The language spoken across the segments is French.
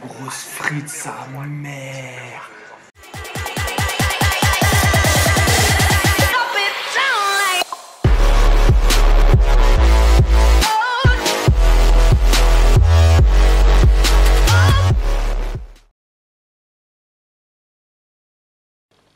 grosses frites, sa mère.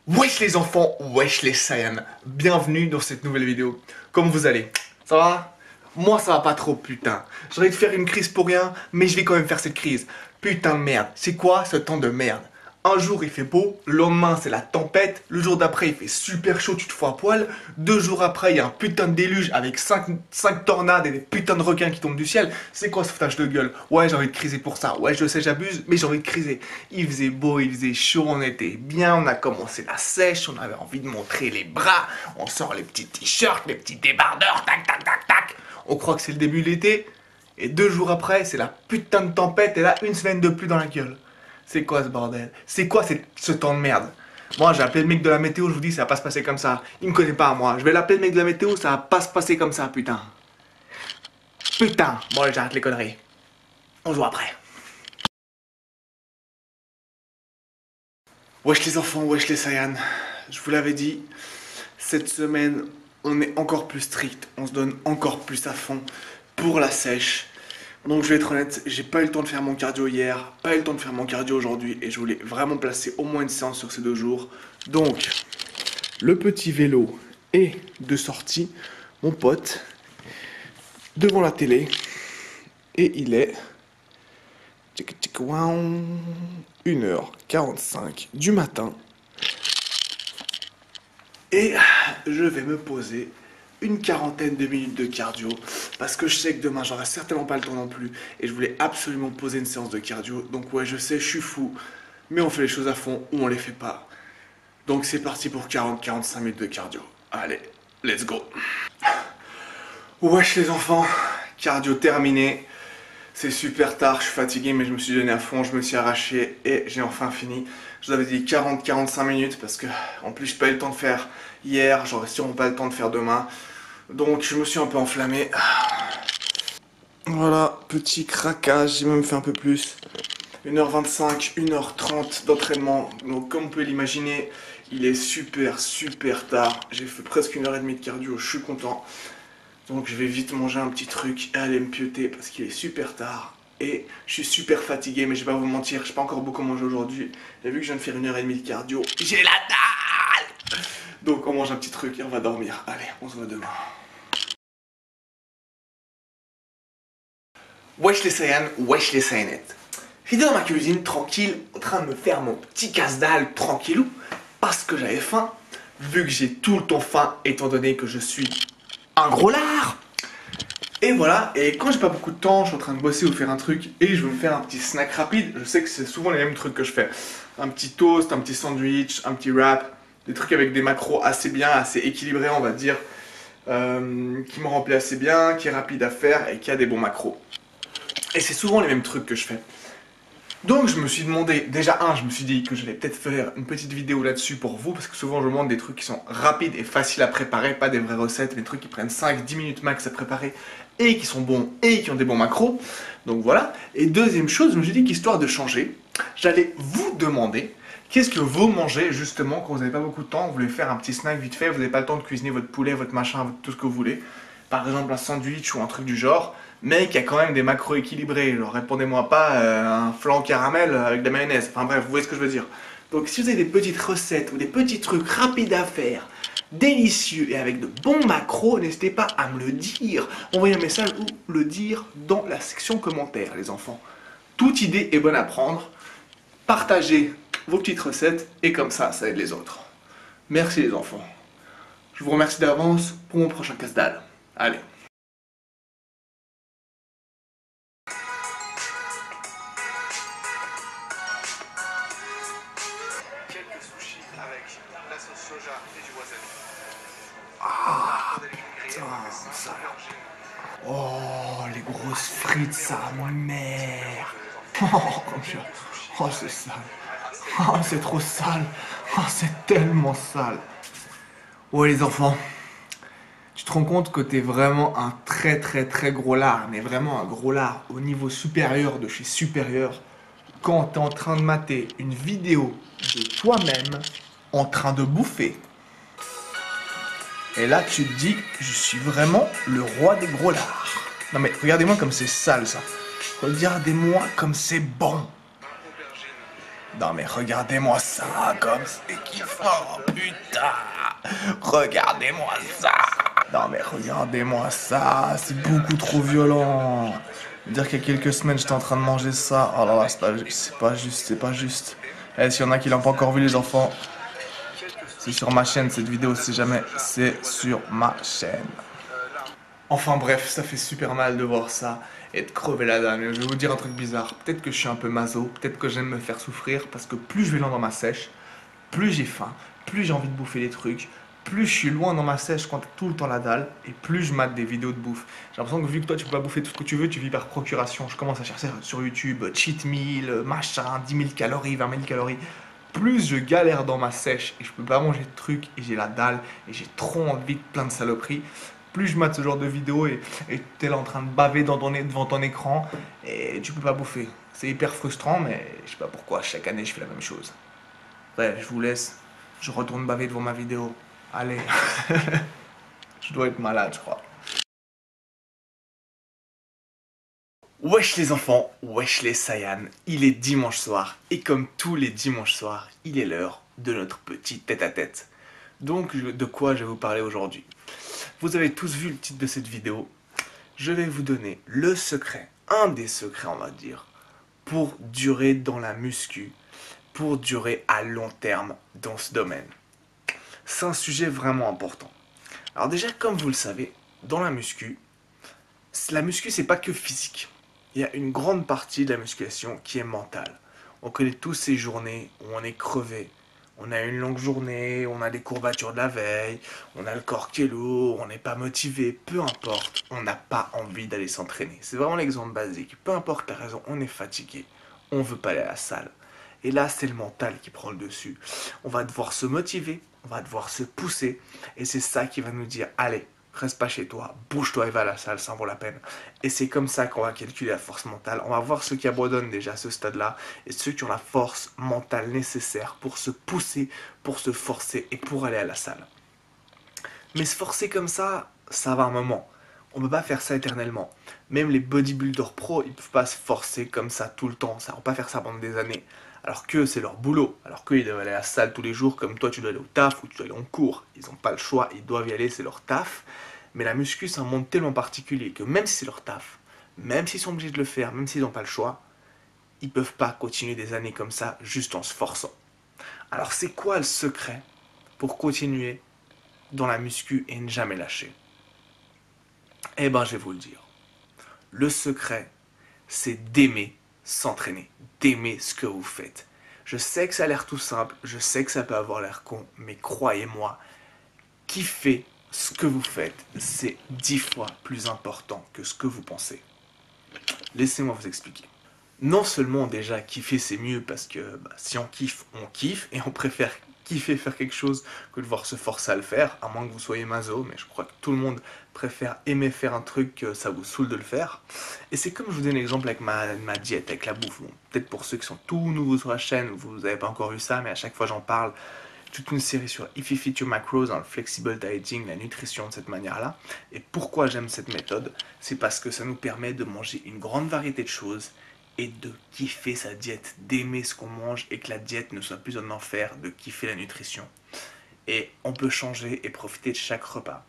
Wesh les enfants, wesh les Saiyans, bienvenue dans cette nouvelle vidéo. Comment vous allez? Ça va? Moi ça va pas trop putain. J'ai envie de faire une crise pour rien, mais je vais quand même faire cette crise. Putain de merde, c'est quoi ce temps de merde? Un jour il fait beau, le lendemain c'est la tempête, le jour d'après il fait super chaud, tu te fous à poil, 2 jours après il y a un putain de déluge avec 5 tornades et des putains de requins qui tombent du ciel. C'est quoi ce foutage de gueule? Ouais, j'ai envie de criser pour ça, ouais je sais j'abuse, mais j'ai envie de criser. Il faisait beau, il faisait chaud, on était bien, on a commencé la sèche, on avait envie de montrer les bras, on sort les petits t-shirts, les petits débardeurs, tac tac tac tac. On croit que c'est le début de l'été, et 2 jours après c'est la putain de tempête et là une semaine de pluie dans la gueule. C'est quoi ce bordel? C'est quoi ce temps de merde? Moi j'ai appelé le mec de la météo, je vous dis ça va pas se passer comme ça. Il me connaît pas moi, je vais l'appeler le mec de la météo, ça va pas se passer comme ça putain. Putain, bon allez j'arrête les conneries. On se voit après. Wesh les enfants, wesh les Saiyans. Je vous l'avais dit, cette semaine on est encore plus strict, on se donne encore plus à fond pour la sèche. Donc je vais être honnête, j'ai pas eu le temps de faire mon cardio hier, pas eu le temps de faire mon cardio aujourd'hui et je voulais vraiment placer au moins une séance sur ces 2 jours. Donc, le petit vélo est de sortie, mon pote, devant la télé et il est 1h45 du matin et je vais me poser une quarantaine de minutes de cardio parce que je sais que demain j'aurai certainement pas le temps non plus et je voulais absolument poser une séance de cardio. Donc ouais je sais je suis fou mais on fait les choses à fond ou on les fait pas. Donc c'est parti pour 40-45 minutes de cardio. Allez, let's go. Wesh les enfants, cardio terminé. C'est super tard, je suis fatigué mais je me suis donné à fond, je me suis arraché et j'ai enfin fini. Je vous avais dit 40-45 minutes parce que en plus j'ai pas eu le temps de faire hier, j'aurai sûrement pas le temps de faire demain. Donc je me suis un peu enflammé. Voilà, petit craquage, j'ai même fait un peu plus. 1h25, 1h30 d'entraînement. Donc comme vous pouvez l'imaginer, il est super tard. J'ai fait presque 1h30 de cardio, je suis content. Donc je vais vite manger un petit truc et aller me pieuter parce qu'il est super tard. Et je suis super fatigué, mais je vais pas vous mentir, je n'ai pas encore beaucoup mangé aujourd'hui. Et vu que je viens de faire 1h30 de cardio, j'ai la dalle. Donc on mange un petit truc et on va dormir. Allez, on se voit demain. Wesh les Saiyans, wesh les Saiyanettes. J'étais dans ma cuisine, tranquille, en train de me faire mon petit casse-dalle, tranquillou, parce que j'avais faim, vu que j'ai tout le temps faim, étant donné que je suis un gros lard. Et voilà, et quand j'ai pas beaucoup de temps, je suis en train de bosser ou faire un truc, et je veux me faire un petit snack rapide, je sais que c'est souvent les mêmes trucs que je fais. Un petit toast, un petit sandwich, un petit wrap, des trucs avec des macros assez bien, assez équilibrés on va dire, qui me remplit assez bien, qui est rapide à faire et qui a des bons macros. Et c'est souvent les mêmes trucs que je fais. Donc je me suis demandé, déjà je me suis dit que j'allais peut-être faire une petite vidéo là-dessus pour vous, parce que souvent je demande des trucs qui sont rapides et faciles à préparer, pas des vraies recettes, mais des trucs qui prennent 5-10 minutes max à préparer, et qui sont bons, et qui ont des bons macros. Donc voilà. Et deuxième chose, je me suis dit qu'histoire de changer, j'allais vous demander, qu'est-ce que vous mangez justement quand vous n'avez pas beaucoup de temps, vous voulez faire un petit snack vite fait, vous n'avez pas le temps de cuisiner votre poulet, votre machin, tout ce que vous voulez. Par exemple un sandwich ou un truc du genre, mais qui a quand même des macros équilibrés. Genre répondez-moi pas un flan caramel avec de la mayonnaise. Enfin bref, vous voyez ce que je veux dire. Donc si vous avez des petites recettes ou des petits trucs rapides à faire, délicieux et avec de bons macros, n'hésitez pas à me le dire. Envoyez un message ou le dire dans la section commentaires les enfants. Toute idée est bonne à prendre. Partagez vos petites recettes et comme ça aide les autres. Merci les enfants. Je vous remercie d'avance pour mon prochain casse-dalle. Allez. Quelques sushis avec la sauce soja et du wasabi. Ah, putain, ça. Oh, les grosses frites, sa mère. Oh, c'est sale. Oh, c'est trop sale. Oh, c'est tellement sale. Ouais, les enfants. Tu te rends compte que t'es vraiment un très gros lard, mais vraiment un gros lard au niveau supérieur de chez supérieur. quand tu es en train de mater une vidéo de toi-même en train de bouffer. Et là, tu te dis, je suis vraiment le roi des gros lards. Non mais regardez-moi comme c'est sale ça. Regardez-moi comme c'est bon. Non mais regardez-moi ça comme c'est kiffant, putain. Regardez-moi ça. Non mais regardez-moi ça, c'est beaucoup trop violent. Dire qu'il y a quelques semaines j'étais en train de manger ça, oh là là, c'est pas juste. Eh, s'il y en a qui l'ont pas encore vu les enfants, c'est sur ma chaîne cette vidéo, si jamais c'est sur ma chaîne. Enfin bref, ça fait super mal de voir ça et de crever la dalle. Je vais vous dire un truc bizarre, peut-être que je suis un peu maso, peut-être que j'aime me faire souffrir parce que plus je vais loin dans ma sèche, plus j'ai faim, plus j'ai envie de bouffer des trucs, plus je suis loin dans ma sèche quand t'as tout le temps la dalle et plus je mate des vidéos de bouffe. J'ai l'impression que vu que toi tu peux pas bouffer tout ce que tu veux, tu vis par procuration. Je commence à chercher sur YouTube, cheat meal, machin, 10 000 calories, 20 000 calories. Plus je galère dans ma sèche et je peux pas manger de trucs et j'ai la dalle et j'ai trop envie de plein de saloperies, plus je mate ce genre de vidéos et t'es là en train de baver devant ton écran et tu peux pas bouffer. C'est hyper frustrant mais je sais pas pourquoi chaque année je fais la même chose. Bref, je vous laisse, je retourne baver devant ma vidéo. Allez, je dois être malade je crois. Wesh les enfants, wesh les Saiyans, il est dimanche soir et comme tous les dimanches soirs, il est l'heure de notre petit tête-à-tête. Donc de quoi je vais vous parler aujourd'hui? Vous avez tous vu le titre de cette vidéo. Je vais vous donner le secret, un des secrets on va dire, pour durer dans la muscu, pour durer à long terme dans ce domaine. C'est un sujet vraiment important. Alors déjà, comme vous le savez, dans la muscu c'est pas que physique. Il y a une grande partie de la musculation qui est mentale. On connaît tous ces journées où on est crevé. On a une longue journée, on a des courbatures de la veille, on a le corps qui est lourd, on n'est pas motivé, peu importe, on n'a pas envie d'aller s'entraîner. C'est vraiment l'exemple basique. Peu importe la raison, on est fatigué, on veut pas aller à la salle. Et là, c'est le mental qui prend le dessus. On va devoir se motiver, on va devoir se pousser, et c'est ça qui va nous dire, allez, reste pas chez toi, bouge-toi et va à la salle, ça en vaut la peine. Et c'est comme ça qu'on va calculer la force mentale. On va voir ceux qui abandonnent déjà à ce stade-là et ceux qui ont la force mentale nécessaire pour se pousser, pour se forcer et pour aller à la salle. Mais se forcer comme ça va un moment. On ne peut pas faire ça éternellement. Même les bodybuilders pro, ils ne peuvent pas se forcer comme ça tout le temps. Ça ne va pas faire ça pendant des années. Alors que c'est leur boulot. Alors qu'eux, ils doivent aller à la salle tous les jours comme toi, tu dois aller au taf ou tu dois aller en cours. Ils n'ont pas le choix, ils doivent y aller, c'est leur taf. Mais la muscu, c'est un monde tellement particulier que même si c'est leur taf, même s'ils sont obligés de le faire, même s'ils n'ont pas le choix, ils ne peuvent pas continuer des années comme ça juste en se forçant. Alors c'est quoi le secret pour continuer dans la muscu et ne jamais lâcher? Eh ben je vais vous le dire. Le secret, c'est d'aimer s'entraîner, d'aimer ce que vous faites. Je sais que ça a l'air tout simple, je sais que ça peut avoir l'air con, mais croyez-moi, kiffer ce que vous faites, c'est 10 fois plus important que ce que vous pensez. Laissez-moi vous expliquer. Non seulement déjà kiffer c'est mieux parce que si on kiffe et on préfère kiffer faire quelque chose que de devoir se forcer à le faire, à moins que vous soyez maso, mais je crois que tout le monde préfère aimer faire un truc que ça vous saoule de le faire. Et c'est comme je vous donne l'exemple avec ma diète, avec la bouffe. Bon, peut-être pour ceux qui sont tout nouveaux sur la chaîne, vous n'avez pas encore vu ça, mais à chaque fois j'en parle. Toute une série sur If You Fit Your Macros, dans le flexible dieting, la nutrition de cette manière-là. Et pourquoi j'aime cette méthode? C'est parce que ça nous permet de manger une grande variété de choses et de kiffer sa diète, d'aimer ce qu'on mange et que la diète ne soit plus un enfer, de kiffer la nutrition. Et on peut changer et profiter de chaque repas.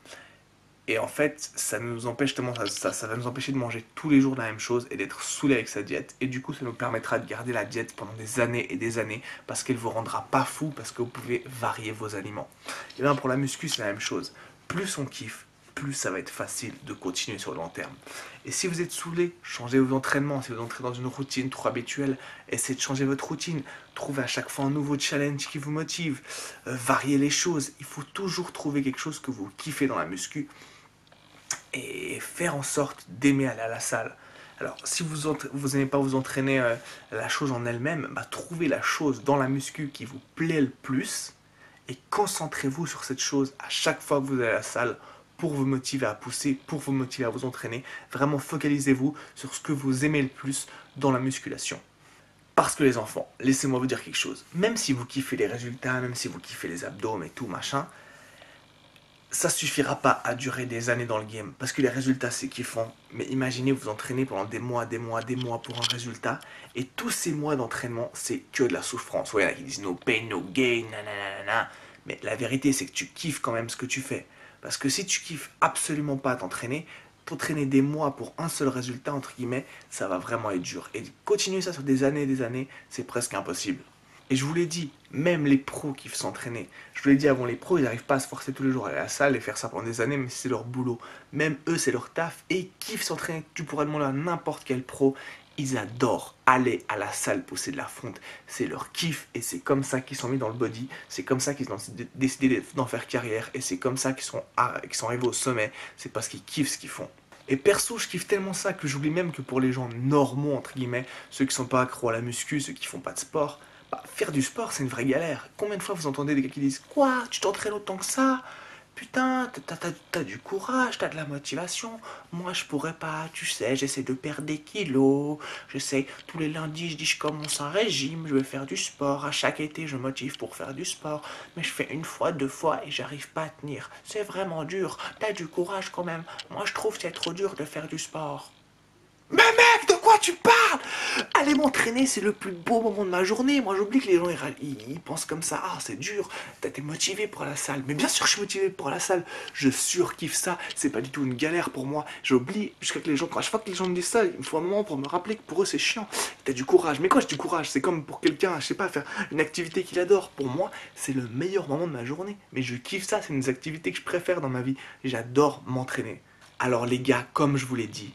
Et en fait, ça nous empêche ça va nous empêcher de manger tous les jours la même chose et d'être saoulé avec sa diète. Et du coup, ça nous permettra de garder la diète pendant des années et des années parce qu'elle ne vous rendra pas fou parce que vous pouvez varier vos aliments. Et bien pour la muscu, c'est la même chose. Plus on kiffe, plus ça va être facile de continuer sur le long terme. Et si vous êtes saoulé, changez vos entraînements. Si vous entrez dans une routine trop habituelle, essayez de changer votre routine. Trouvez à chaque fois un nouveau challenge qui vous motive. Variez les choses. Il faut toujours trouver quelque chose que vous kiffez dans la muscu et faire en sorte d'aimer aller à la salle. Alors, si vous n'aimez pas vous entraîner la chose en elle-même, trouvez la chose dans la muscu qui vous plaît le plus et concentrez-vous sur cette chose à chaque fois que vous allez à la salle pour vous motiver à pousser, pour vous motiver à vous entraîner. Vraiment, focalisez-vous sur ce que vous aimez le plus dans la musculation. Parce que les enfants, laissez-moi vous dire quelque chose. Même si vous kiffez les résultats, même si vous kiffez les abdos et tout machin, ça suffira pas à durer des années dans le game. Parce que les résultats c'est kiffant. Mais imaginez vous entraîner pendant des mois, des mois, des mois pour un résultat. Et tous ces mois d'entraînement, c'est que de la souffrance. Ouais, il y en a qui disent no pain, no gain, nanana. Mais la vérité c'est que tu kiffes quand même ce que tu fais. Parce que si tu kiffes absolument pas t'entraîner des mois pour un seul résultat, entre guillemets, ça va vraiment être dur. Et continuer ça sur des années et des années, c'est presque impossible. Et je vous l'ai dit, même les pros kiffent s'entraîner. Je vous l'ai dit avant, les pros, ils n'arrivent pas à se forcer tous les jours à aller à la salle et faire ça pendant des années, mais c'est leur boulot. Même eux, c'est leur taf et ils kiffent s'entraîner. Tu pourrais demander à n'importe quel pro, ils adorent aller à la salle pousser de la fonte. C'est leur kiff et c'est comme ça qu'ils sont mis dans le body. C'est comme ça qu'ils ont décidé d'en faire carrière et c'est comme ça qu'ils sont arrivés au sommet. C'est parce qu'ils kiffent ce qu'ils font. Et perso, je kiffe tellement ça que j'oublie même que pour les gens normaux, entre guillemets, ceux qui sont pas accros à la muscu, ceux qui font pas de sport, bah, faire du sport, c'est une vraie galère. Combien de fois vous entendez des gars qui disent quoi? Tu t'entraînes autant que ça? Putain, t'as du courage, t'as de la motivation. Moi, je pourrais pas, tu sais, j'essaie de perdre des kilos. J'essaie, tous les lundis, je dis, je commence un régime, je vais faire du sport. À chaque été, je motive pour faire du sport. Mais je fais une fois, deux fois et j'arrive pas à tenir. C'est vraiment dur. T'as du courage quand même. Moi, je trouve que c'est trop dur de faire du sport. Mais mec, de quoi tu parles? Aller m'entraîner, c'est le plus beau moment de ma journée. Moi, j'oublie que les gens, ils pensent comme ça. Ah, c'est dur. T'es motivé pour la salle. Mais bien sûr, je suis motivé pour la salle. Je surkiffe ça. C'est pas du tout une galère pour moi. J'oublie jusqu'à que les gens, à chaque fois que les gens me disent ça, il me faut un moment pour me rappeler que pour eux, c'est chiant. T'as du courage. Mais quoi, j'ai du courage? C'est comme pour quelqu'un, je sais pas, faire une activité qu'il adore. Pour moi, c'est le meilleur moment de ma journée. Mais je kiffe ça. C'est une des activités que je préfère dans ma vie. J'adore m'entraîner. Alors, les gars, comme je vous l'ai dit,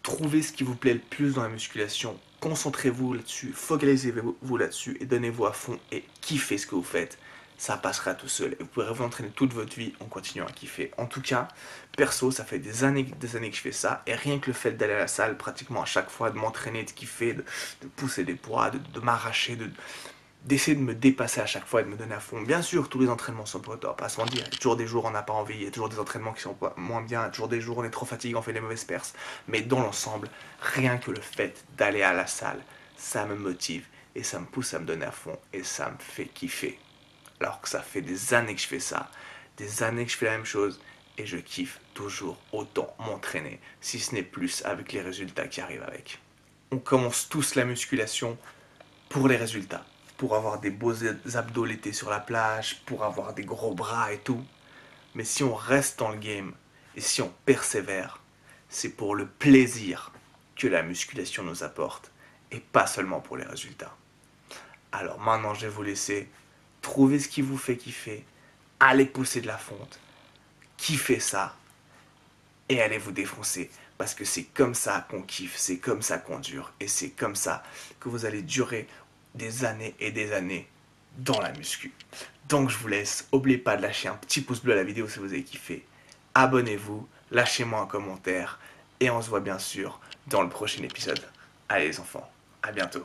trouvez ce qui vous plaît le plus dans la musculation, concentrez-vous là-dessus, focalisez-vous là-dessus et donnez-vous à fond et kiffez ce que vous faites. Ça passera tout seul et vous pourrez vous entraîner toute votre vie en continuant à kiffer. En tout cas, perso, ça fait des années que je fais ça et rien que le fait d'aller à la salle pratiquement à chaque fois, de m'entraîner, de kiffer, de pousser des poids, de m'arracher, d'essayer de me dépasser à chaque fois et de me donner à fond. Bien sûr, tous les entraînements sont pas top, pas se mentir. Il y a toujours des jours où on n'a pas envie, il y a toujours des entraînements qui sont moins bien, il y a toujours des jours où on est trop fatigué, on fait des mauvaises perces. Mais dans l'ensemble, rien que le fait d'aller à la salle, ça me motive et ça me pousse à me donner à fond et ça me fait kiffer. Alors que ça fait des années que je fais ça, des années que je fais la même chose et je kiffe toujours autant m'entraîner, si ce n'est plus avec les résultats qui arrivent avec. On commence tous la musculation pour les résultats, pour avoir des beaux abdos l'été sur la plage, pour avoir des gros bras et tout. Mais si on reste dans le game et si on persévère, c'est pour le plaisir que la musculation nous apporte et pas seulement pour les résultats. Alors maintenant, je vais vous laisser trouver ce qui vous fait kiffer, allez pousser de la fonte, kiffez ça et allez vous défoncer. Parce que c'est comme ça qu'on kiffe, c'est comme ça qu'on dure et c'est comme ça que vous allez durer des années et des années dans la muscu. Donc je vous laisse, n'oubliez pas de lâcher un petit pouce bleu à la vidéo si vous avez kiffé. Abonnez-vous, lâchez-moi un commentaire et on se voit bien sûr dans le prochain épisode. Allez les enfants, à bientôt.